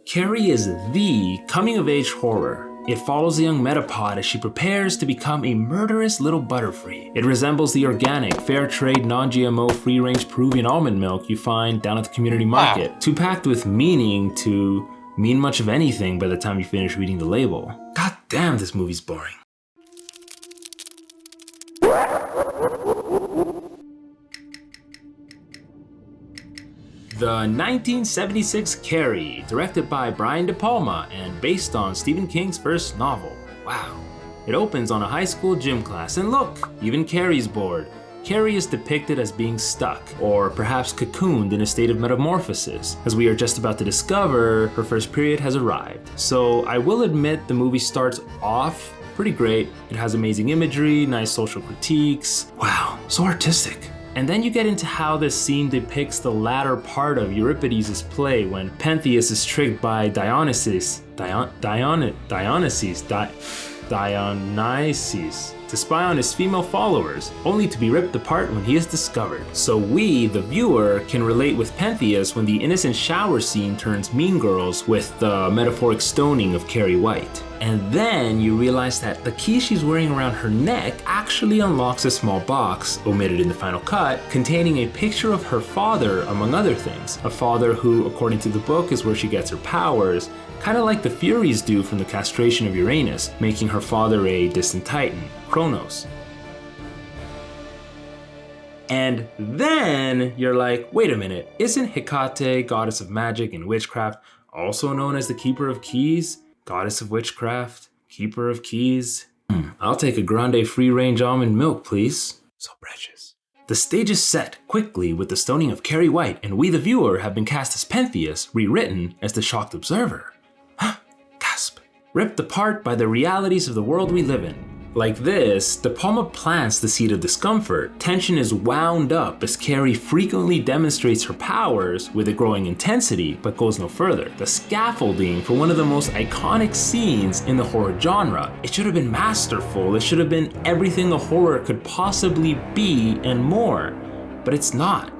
Carrie is the coming-of-age horror. It follows the young Metapod as she prepares to become a murderous little butterfree. It resembles the organic, fair trade, non-GMO, free-range Peruvian almond milk you find down at the community market. Too packed with meaning to mean much of anything by the time you finish reading the label. God damn, this movie's boring. The 1976 Carrie, directed by Brian De Palma and based on Stephen King's first novel. Wow. It opens on a high school gym class, and look, even Carrie's bored. Carrie is depicted as being stuck, or perhaps cocooned in a state of metamorphosis. As we are just about to discover, her first period has arrived. So I will admit the movie starts off pretty great. It has amazing imagery, nice social critiques. Wow, so artistic. And then you get into how this scene depicts the latter part of Euripides' play when Pentheus is tricked by Dionysus to spy on his female followers, only to be ripped apart when he is discovered. So we, the viewer, can relate with Pentheus when the innocent shower scene turns Mean Girls with the metaphoric stoning of Carrie White. And then you realize that the key she's wearing around her neck actually unlocks a small box, omitted in the final cut, containing a picture of her father, among other things. A father who, according to the book, is where she gets her powers, kind of like the Furies do from the castration of Uranus, making her father a distant titan, Kronos. And then you're like, wait a minute, isn't Hecate, goddess of magic and witchcraft, also known as the Keeper of Keys? Goddess of witchcraft, keeper of keys. I'll take a grande free-range almond milk, please. So precious. The stage is set quickly with the stoning of Carrie White, and we the viewer have been cast as Pentheus, rewritten as the shocked observer. Gasp. Ripped apart by the realities of the world we live in. Like this, De Palma plants the seed of discomfort. Tension is wound up as Carrie frequently demonstrates her powers with a growing intensity, but goes no further. The scaffolding for one of the most iconic scenes in the horror genre. It should have been masterful, it should have been everything a horror could possibly be and more, but it's not.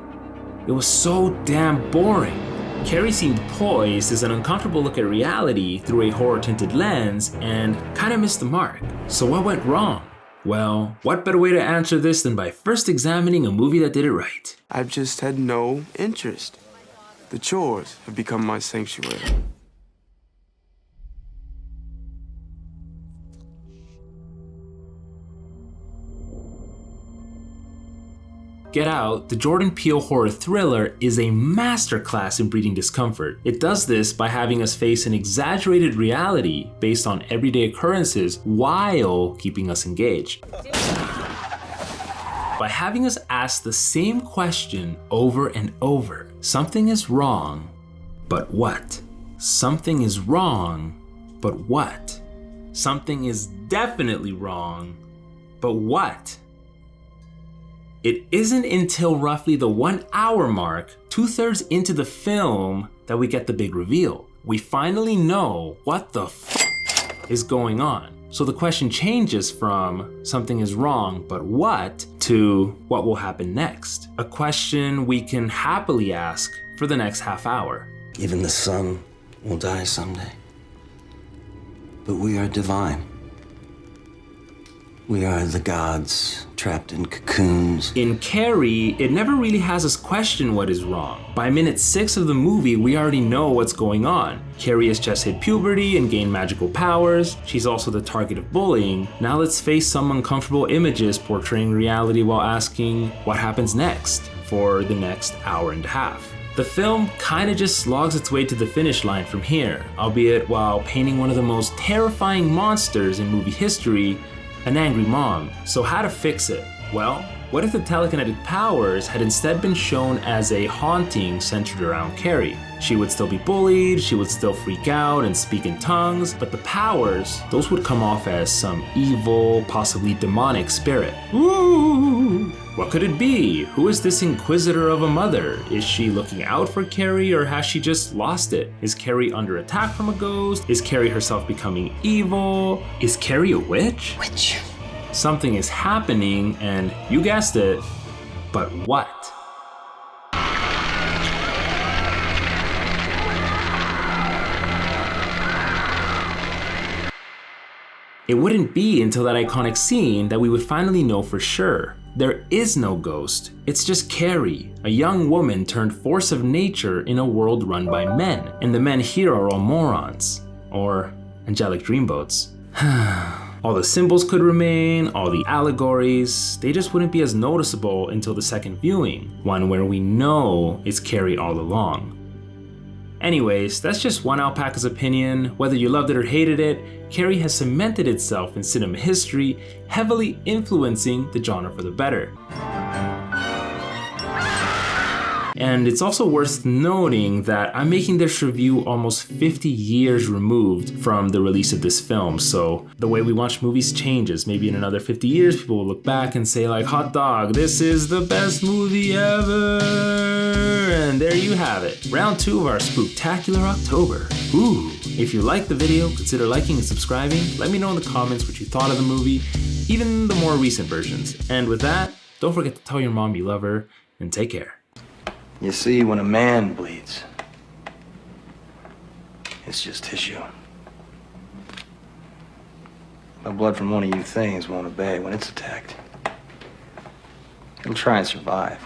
It was so damn boring. Carrie seemed poised as an uncomfortable look at reality through a horror-tinted lens and kinda missed the mark. So what went wrong? Well, what better way to answer this than by first examining a movie that did it right? I've just had no interest. The chores have become my sanctuary. Get Out, the Jordan Peele horror thriller, is a masterclass in breeding discomfort. It does this by having us face an exaggerated reality based on everyday occurrences while keeping us engaged. By having us ask the same question over and over. Something is wrong, but what? Something is wrong, but what? Something is definitely wrong, but what? It isn't until roughly the 1 hour mark, 2/3 into the film, that we get the big reveal. We finally know what the is going on. So the question changes from something is wrong, but what, to what will happen next? A question we can happily ask for the next half hour. Even the sun will die someday. But we are divine. We are the gods, trapped in cocoons. In Carrie, it never really has us question what is wrong. By minute 6 of the movie, we already know what's going on. Carrie has just hit puberty and gained magical powers. She's also the target of bullying. Now let's face some uncomfortable images portraying reality while asking what happens next for the next hour and a half. The film kinda just slogs its way to the finish line from here, albeit while painting one of the most terrifying monsters in movie history, an angry mom. So how to fix it? Well, what if the telekinetic powers had instead been shown as a haunting centered around Carrie? She would still be bullied, she would still freak out and speak in tongues, but the powers, those would come off as some evil, possibly demonic spirit. Ooh! What could it be? Who is this inquisitor of a mother? Is she looking out for Carrie, or has she just lost it? Is Carrie under attack from a ghost? Is Carrie herself becoming evil? Is Carrie a witch? Witch. Something is happening, and you guessed it, but what? It wouldn't be until that iconic scene that we would finally know for sure. There is no ghost, it's just Carrie, a young woman turned force of nature in a world run by men. And the men here are all morons. Or angelic dreamboats. All the symbols could remain, all the allegories, they just wouldn't be as noticeable until the second viewing, one where we know it's Carrie all along. Anyways, that's just one alpaca's opinion. Whether you loved it or hated it, Carrie has cemented itself in cinema history, heavily influencing the genre for the better. And it's also worth noting that I'm making this review almost 50 years removed from the release of this film, so the way we watch movies changes. Maybe in another 50 years, people will look back and say like, hot dog, this is the best movie ever! And there you have it, round 2 of our Spooktacular October. Ooh! If you liked the video, consider liking and subscribing. Let me know in the comments what you thought of the movie, even the more recent versions. And with that, don't forget to tell your mom you love her, and take care. You see, when a man bleeds, it's just tissue. The blood from one of you things won't obey when it's attacked. It'll try and survive.